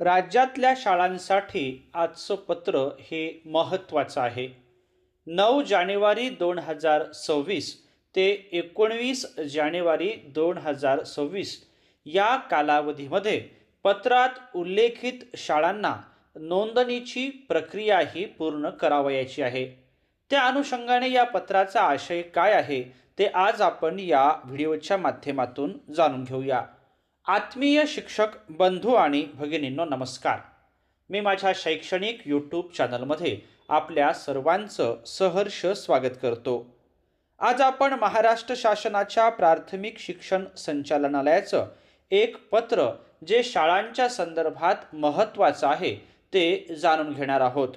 राज्यातल्या शाळांसाठी आजचं पत्र हे महत्त्वाचं आहे. 9 जानेवारी 2026 ते 19 जानेवारी 2026 या कालावधीमध्ये पत्रात उल्लेखित शाळांना नोंदणीची प्रक्रियाही पूर्ण करावयाची आहे. त्या अनुषंगाने या पत्राचा आशय काय आहे ते आज आपण या व्हिडिओच्या माध्यमातून जाणून घेऊया. आत्मीय शिक्षक बंधू आणि भगिनींनो, नमस्कार. मी माझ्या शैक्षणिक यूट्यूब चॅनलमध्ये आपल्या सर्वांचं सहर्ष स्वागत करतो. आज आपण महाराष्ट्र शासनाच्या प्राथमिक शिक्षण संचालनालयाचं एक पत्र जे शाळांच्या संदर्भात महत्त्वाचं आहे ते जाणून घेणार आहोत.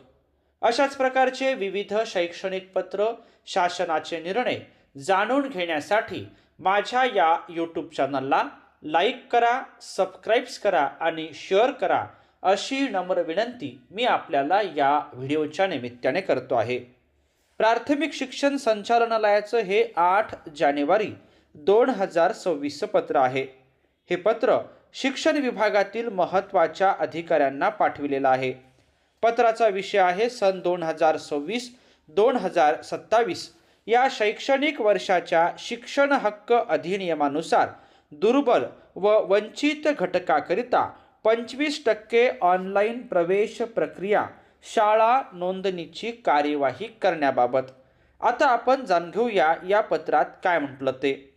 अशाच प्रकारचे विविध शैक्षणिक पत्र, शासनाचे निर्णय जाणून घेण्यासाठी माझ्या या यूट्यूब चॅनलला लाईक करा, सबस्क्राईब करा आणि शेअर करा अशी नम्र विनंती मी आपल्याला या व्हिडिओच्या निमित्ताने करतो आहे. प्राथमिक शिक्षण संचालनालयाचं हे 8 जानेवारी 2026 पत्र आहे. हे पत्र शिक्षण विभागातील महत्त्वाच्या अधिकाऱ्यांना पाठविलेलं आहे. पत्राचा विषय आहे सन 2026-2027 या शैक्षणिक वर्षाच्या शिक्षण हक्क अधिनियमानुसार दुर्बल व वंचित घटकाकरिता 25% ऑनलाईन प्रवेश प्रक्रिया शाळा नोंदणीची कार्यवाही करण्याबाबत. आता आपण जाणून घेऊया या पत्रात काय म्हटलं ते.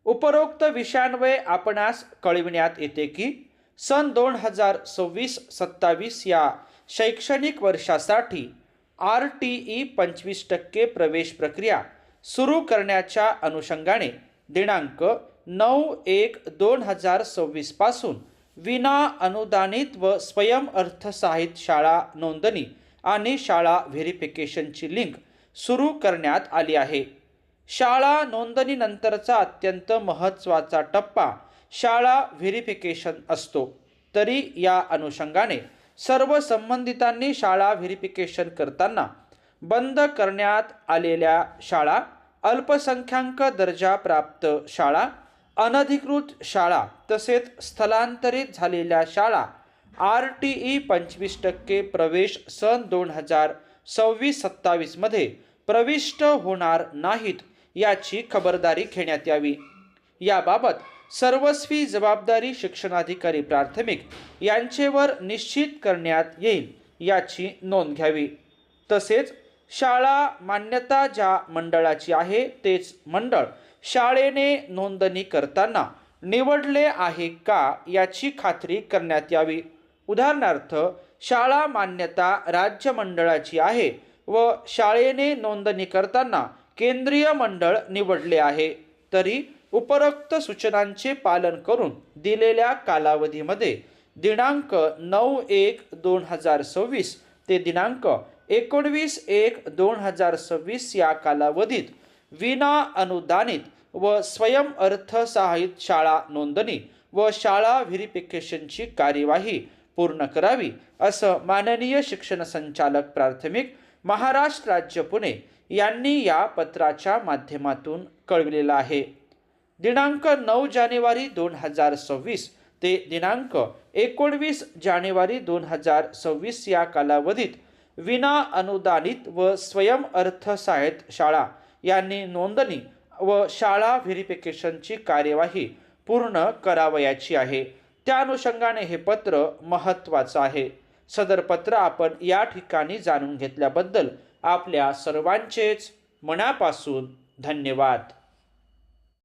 उपरोक्त विषयान्वये आपणास कळविण्यात येते की सन 2026-27 या शैक्षणिक वर्षासाठी RTE 25% प्रवेश प्रक्रिया सुरू करण्याच्या अनुषंगाने दिनांक 9/1/2026 पासून विना अनुदानित व स्वयंअर्थसहाय्यित शाळा नोंदणी आणि शाळा व्हेरिफिकेशनची लिंक सुरू करण्यात आली आहे. शाळा नोंदणीनंतरचा अत्यंत महत्त्वाचा टप्पा शाळा व्हेरिफिकेशन असतो. तरी या अनुषंगाने सर्व संबंधितांनी शाळा व्हेरिफिकेशन करताना बंद करण्यात आलेल्या शाळा, अल्पसंख्याक दर्जा प्राप्त शाळा, अनधिकृत शाळा तसेच स्थलांतरित झालेल्या शाळा RTE 25% प्रवेश सन 2026-27 मध्ये प्रविष्ट होणार नाहीत याची खबरदारी घेण्यात यावी. याबाबत सर्वस्वी जबाबदारी शिक्षणाधिकारी प्राथमिक यांचेवर निश्चित करण्यात येईल याची नोंद घ्यावी. तसेच शाळा मान्यता ज्या मंडळाची आहे तेच मंडळ शाळेने नोंदणी करताना निवडले आहे का याची खात्री करण्यात यावी. उदाहरणार्थ, शाळा मान्यता राज्य मंडळाची आहे व शाळेने नोंदणी करताना केंद्रीय मंडळ निवडले आहे, तरी उपरोक्त सूचनांचे पालन करून दिलेल्या कालावधीमध्ये दिनांक 9/1/2026 ते दिनांक 19/1/2026 या कालावधीत विना अनुदानित व स्वयंअर्थसहाय्यित शाळा नोंदणी व शाळा व्हेरिफिकेशनची कार्यवाही पूर्ण करावी असं माननीय शिक्षण संचालक प्राथमिक महाराष्ट्र राज्य पुणे यांनी या पत्राच्या माध्यमातून कळविलेलं आहे. दिनांक 9 जानेवारी 2026 ते दिनांक 19 जानेवारी 2026 या कालावधीत विना अनुदानित व स्वयंअर्थसहाय्यित शाळा यांनी नोंदणी व शाळा व्हेरिफिकेशनची कार्यवाही पूर्ण करावयाची आहे. त्या अनुषंगाने हे पत्र महत्त्वाचं आहे. सदर पत्र आपण या ठिकाणी जाणून घेतल्याबद्दल आपल्या सर्वांचेच मनापासून धन्यवाद.